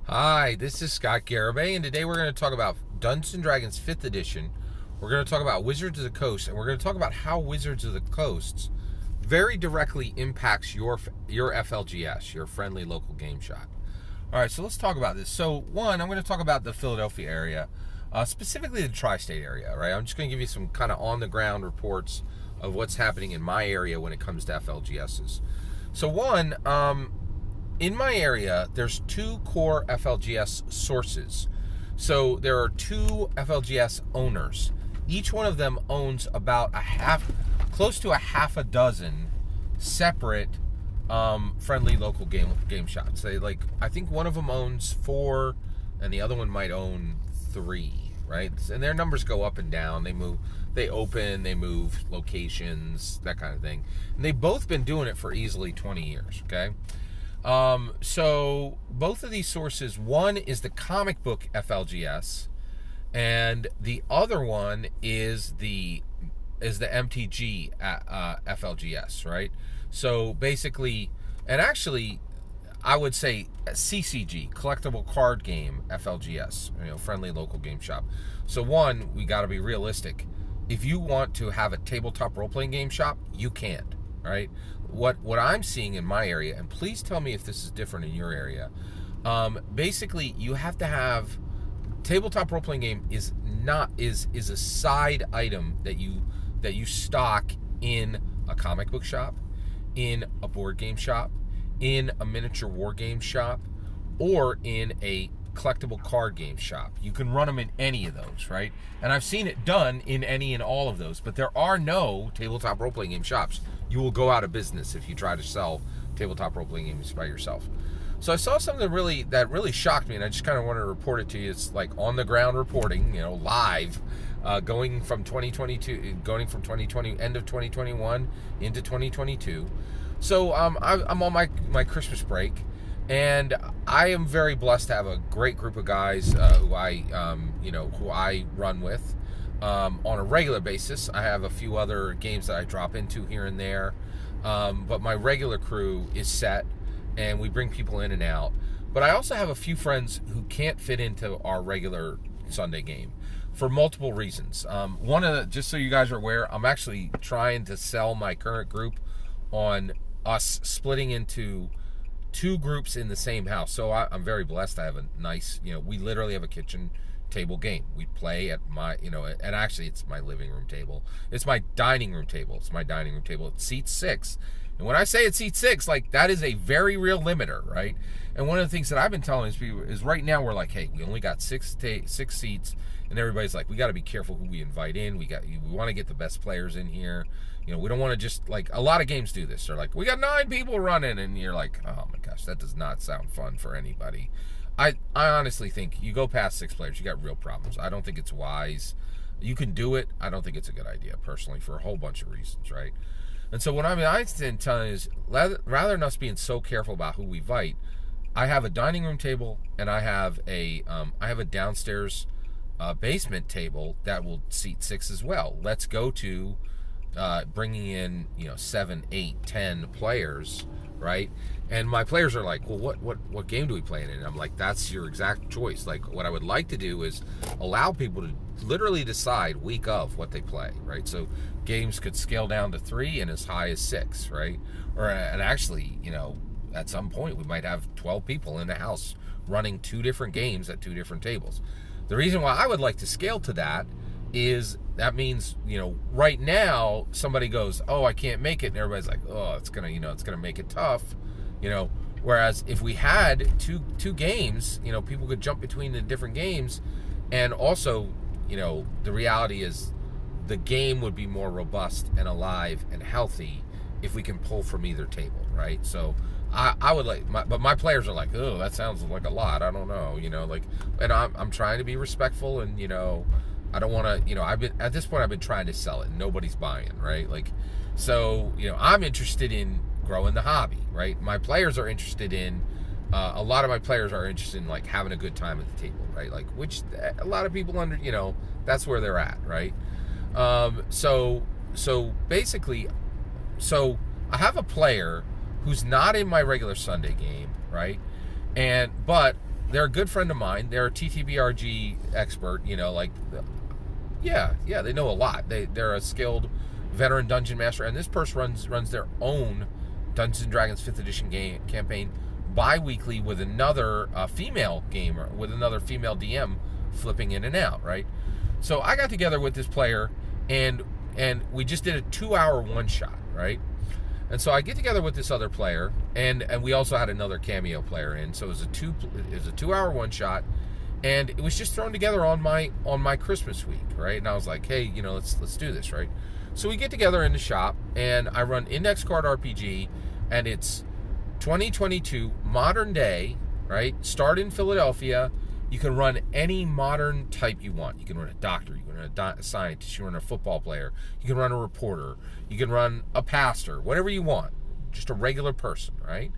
Hi, this is Scott Garibay, and today we're going to talk about Dungeons & Dragons 5th Edition. We're going to talk about Wizards of the Coast, and we're going to talk about how Wizards of the Coast very directly impacts your FLGS, your friendly local game shop. All right, so let's talk about this. So, one, I'm going to talk about the Philadelphia area, specifically the tri-state area, right? I'm just going to give you some kind of on-the-ground reports of what's happening in my area when it comes to FLGSs. So, one, in my area, there's two core FLGS sources. So there are two FLGS owners. Each one of them owns about close to a half a dozen separate friendly local game shops. I think one of them owns 4, and the other one might own 3, right? And their numbers go up and down. They open, they move locations, that kind of thing. And they've both been doing it for easily 20 years, okay? So both of these sources, one is the comic book FLGS, and the other one is the MTG FLGS, right? So basically, and actually, I would say CCG, collectible card game FLGS, friendly local game shop. So one, we got to be realistic. If you want to have a tabletop role-playing game shop, you can't, right? What I'm seeing in my area, and please tell me if this is different in your area, basically you have to have tabletop role-playing game is a side item that you stock in a comic book shop, in a board game shop, in a miniature war game shop, or in a collectible card game shop. You can run them in any of those, right? And I've seen it done in any and all of those, but there are no tabletop role-playing game shops. You will go out of business if you try to sell tabletop role-playing games by yourself. So I saw something that really shocked me, and I just kind of wanted to report it to you. It's like on the ground reporting, live, going from 2022, going from 2020, end of 2021 into 2022. So I'm on my Christmas break, and I am very blessed to have a great group of guys who I run with on a regular basis. I have a few other games that I drop into here and there, but my regular crew is set, and we bring people in and out. But I also have a few friends who can't fit into our regular Sunday game for multiple reasons. Just so you guys are aware, I'm actually trying to sell my current group on us splitting into 2 groups in the same house. So I'm very blessed. I have a nice, we literally have a kitchen table game. We play at my, and actually it's my living room table. It's my dining room table. It seats 6. And when I say it seats 6, like, that is a very real limiter, right? And one of the things that I've been telling these people is right now we're like, hey, we only got 6 seats, and everybody's like, we got to be careful who we invite in. We want to get the best players in here. We don't want to just, like, a lot of games do this. They're like, we got 9 people running, and you're like, oh my gosh, that does not sound fun for anybody. I honestly think you go past 6 players, you got real problems. I don't think it's wise. You can do it. I don't think it's a good idea, personally, for a whole bunch of reasons, right? And so what I'm telling you is, rather than us being so careful about who we invite, I have a dining room table, and I have a downstairs basement table that will seat 6 as well. Let's go to bringing in 7, 8, 10 players, right? And my players are like, well, what game do we play in? And I'm like, that's your exact choice. Like, what I would like to do is allow people to literally decide week of what they play, right? So games could scale down to 3 and as high as 6, right? And actually, at some point we might have 12 people in the house running 2 different games at 2 different tables. The reason why I would like to scale to that is that means, right now somebody goes, oh, I can't make it, and everybody's like, oh, it's gonna make it tough, whereas if we had two games, people could jump between the different games, and also, the reality is the game would be more robust and alive and healthy if we can pull from either table, right? So I would like, but my players are like, oh, that sounds like a lot. I don't know, and I'm trying to be respectful, and I don't want to, at this point I've been trying to sell it, and nobody's buying, right? Like, so I'm interested in growing the hobby, right? My players are interested in. A lot of my players are interested in, like, having a good time at the table, right? Like, which a lot of people that's where they're at, right? So basically, I have a player who's not in my regular Sunday game, right? But they're a good friend of mine. They're a TTBRG expert, like, yeah, they know a lot. They're a skilled veteran dungeon master, and this person runs their own Dungeons and Dragons 5th edition campaign bi-weekly with another female gamer, with another female DM flipping in and out, right? So I got together with this player, and we just did a 2-hour one-shot, right? And so I get together with this other player, and we also had another cameo player in. So it was a 2-hour one-shot, and it was just thrown together on my Christmas week, right? And I was like, hey, let's do this, right? So we get together in the shop, and I run Index Card RPG, and it's 2022 modern day, right? Start in Philadelphia. You can run any modern type you want. You can run a doctor, you can run a scientist, you can run a football player, you can run a reporter, you can run a pastor, whatever you want, just a regular person, right?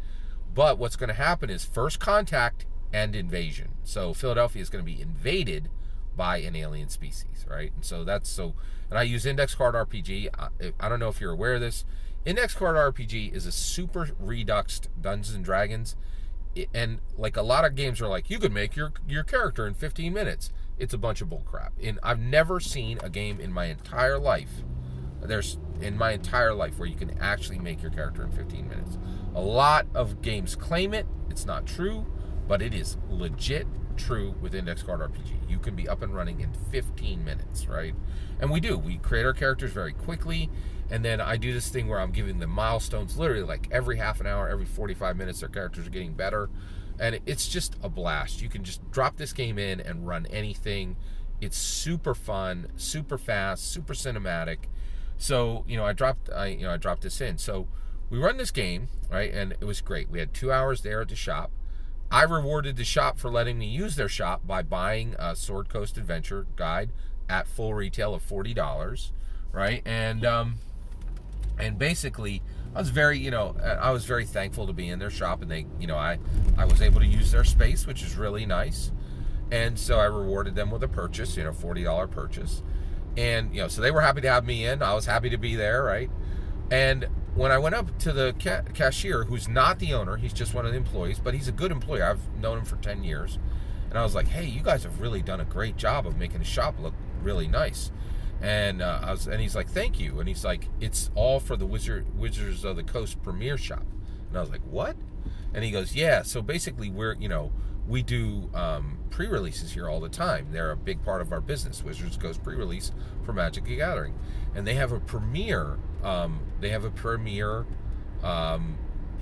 But what's going to happen is first contact and invasion. So Philadelphia is going to be invaded by an alien species, right? And I use Index Card RPG. I don't know if you're aware of this. Index Card RPG is a super reduxed Dungeons and Dragons. And like a lot of games are like, you could make your character in 15 minutes. It's a bunch of bullcrap. And I've never seen a game in my entire life where you can actually make your character in 15 minutes. A lot of games claim it. It's not true, but it is legit true with Index Card RPG. You can be up and running in 15 minutes, right? And we do. We create our characters very quickly. And then I do this thing where I'm giving them milestones, literally like every half an hour, every 45 minutes, their characters are getting better. And it's just a blast. You can just drop this game in and run anything. It's super fun, super fast, super cinematic. So, I dropped this in. So we run this game, right? And it was great. We had 2 hours there at the shop. I rewarded the shop for letting me use their shop by buying a Sword Coast Adventure guide at full retail of $40, right? And basically, I was very thankful to be in their shop, and they, I was able to use their space, which is really nice. And so I rewarded them with a purchase, $40 purchase. And, so they were happy to have me in. I was happy to be there, right? And when I went up to the cashier, who's not the owner, he's just one of the employees, but he's a good employee. I've known him for 10 years. And I was like, hey, you guys have really done a great job of making the shop look really nice. And he's like, thank you. And he's like, it's all for the Wizards of the Coast premiere shop. And I was like, what? And he goes, yeah. So basically, we do pre-releases here all the time. They're a big part of our business. Wizards of the Coast pre-release for Magic the Gathering, and they have a premiere.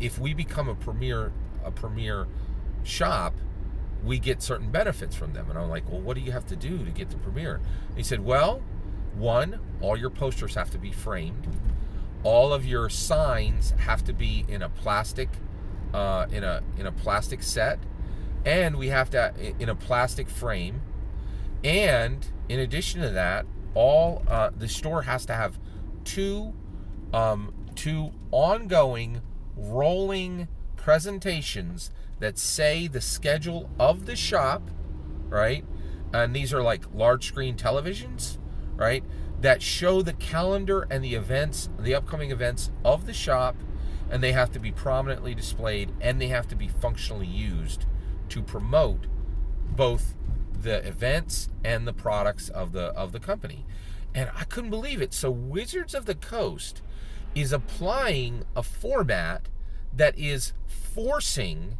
If we become a premiere shop, we get certain benefits from them. And I'm like, well, what do you have to do to get the premiere? And he said, well, one, all your posters have to be framed. All of your signs have to be in a plastic, in a plastic set, and we have to in a plastic frame. And in addition to that, the store has to have two ongoing rolling presentations that say the schedule of the shop, right? And these are like large screen televisions, right? That show the calendar and the events, the upcoming events of the shop, and they have to be prominently displayed, and they have to be functionally used to promote both the events and the products of the company. And I couldn't believe it. So Wizards of the Coast is applying a format that is forcing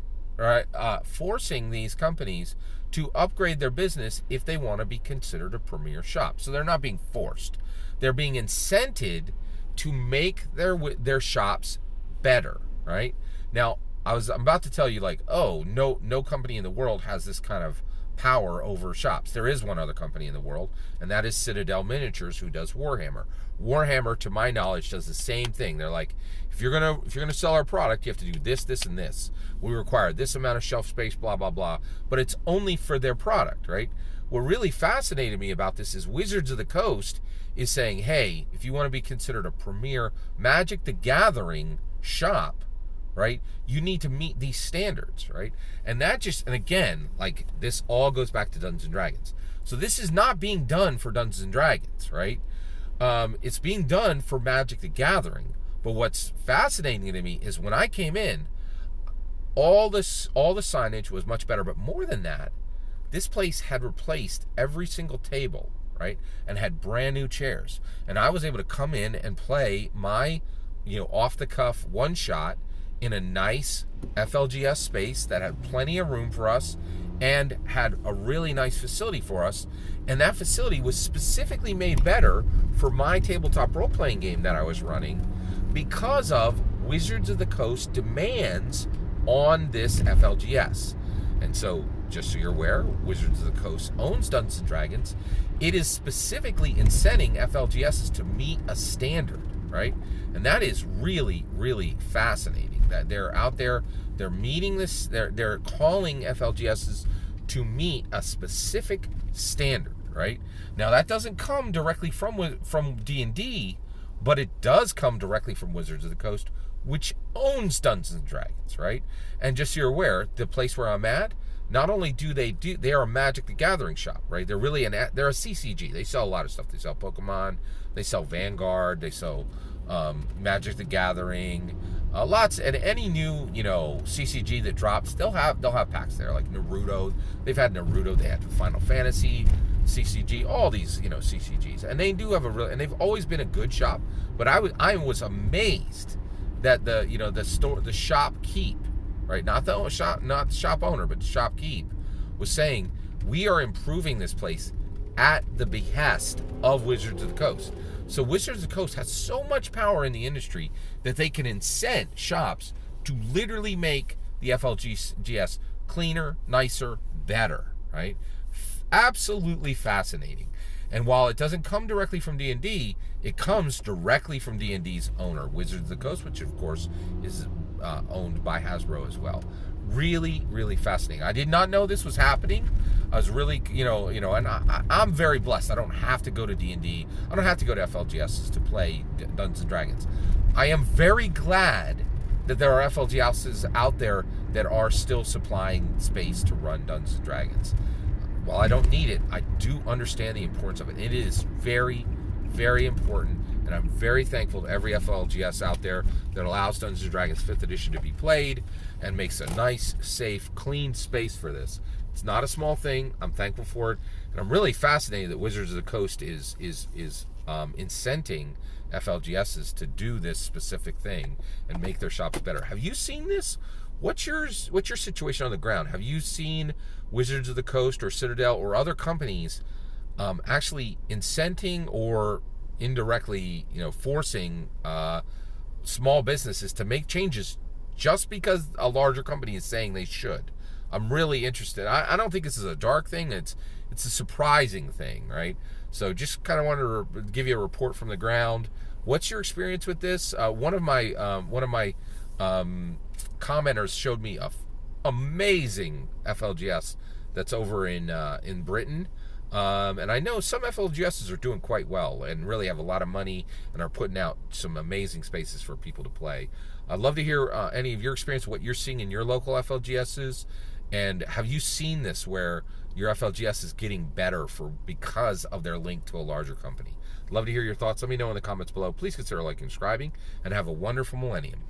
these companies to upgrade their business if they want to be considered a premier shop. So they're not being forced. They're being incented to make their shops better, right? Now, I'm about to tell you, like, oh, no company in the world has this kind of power over shops. There is one other company in the world, and that is Citadel Miniatures, who does Warhammer. Warhammer, to my knowledge, does the same thing. They're like, if you're gonna sell our product, you have to do this, this, and this. We require this amount of shelf space, blah, blah, blah. But it's only for their product, right? What really fascinated me about this is Wizards of the Coast is saying, hey, if you want to be considered a premier Magic the Gathering shop, right, you need to meet these standards, right? And again, like, this all goes back to Dungeons and Dragons. So this is not being done for Dungeons and Dragons, right? It's being done for Magic the Gathering. But what's fascinating to me is when I came in, all the signage was much better, but more than that, this place had replaced every single table, right, and had brand new chairs. And I was able to come in and play my, off the cuff one shot in a nice FLGS space that had plenty of room for us and had a really nice facility for us. And that facility was specifically made better for my tabletop role-playing game that I was running because of Wizards of the Coast demands on this FLGS. And so, just so you're aware, Wizards of the Coast owns Dungeons & Dragons. It is specifically incenting FLGSs to meet a standard, right? And that is really, really fascinating that they're out there, they're meeting this, they're calling FLGSs to meet a specific standard, right? Now, that doesn't come directly from D&D, but it does come directly from Wizards of the Coast, which owns Dungeons & Dragons, right? And just so you're aware, the place where I'm at, not only they are a Magic the Gathering shop, right? They're really they're a CCG. They sell a lot of stuff. They sell Pokemon, they sell Vanguard, they sell Magic the Gathering, lots. And any new CCG that drops, they'll have packs there, like Naruto. They've had Naruto. They had the Final Fantasy CCG. All these CCGs, and they do have and they've always been a good shop. But I was amazed that the shop keep, right, not the shop owner, but the shop keep, was saying, we are improving this place at the behest of Wizards of the Coast. So Wizards of the Coast has so much power in the industry that they can incent shops to literally make the FLGS cleaner, nicer, better, right? Absolutely fascinating. And while it doesn't come directly from D&D, it comes directly from D&D's owner, Wizards of the Coast, which of course is owned by Hasbro as well. Really, really fascinating. I did not know this was happening. I was really, and I'm very blessed. I don't have to go to D&D. I don't have to go to FLGSs to play Dungeons & Dragons. I am very glad that there are FLGSs out there that are still supplying space to run Dungeons & Dragons. While I don't need it, I do understand the importance of it. It is very, very important, and I'm very thankful to every FLGS out there that allows Dungeons & Dragons 5th Edition to be played and makes a nice, safe, clean space for this. It's not a small thing. I'm thankful for it, and I'm really fascinated that Wizards of the Coast is incenting FLGSs to do this specific thing and make their shops better. Have you seen this? What's your situation on the ground? Have you seen Wizards of the Coast or Citadel or other companies actually incenting or indirectly, forcing small businesses to make changes just because a larger company is saying they should? I'm really interested. I don't think this is a dark thing. It's a surprising thing, right? So just kind of wanted to give you a report from the ground. What's your experience with this? One of my commenters showed me a amazing FLGS that's over in Britain. And I know some FLGSs are doing quite well and really have a lot of money and are putting out some amazing spaces for people to play. I'd love to hear any of your experience, what you're seeing in your local FLGSs, and have you seen this where your FLGS is getting better because of their link to a larger company? Love to hear your thoughts. Let me know in the comments below. Please consider liking and subscribing, and have a wonderful millennium.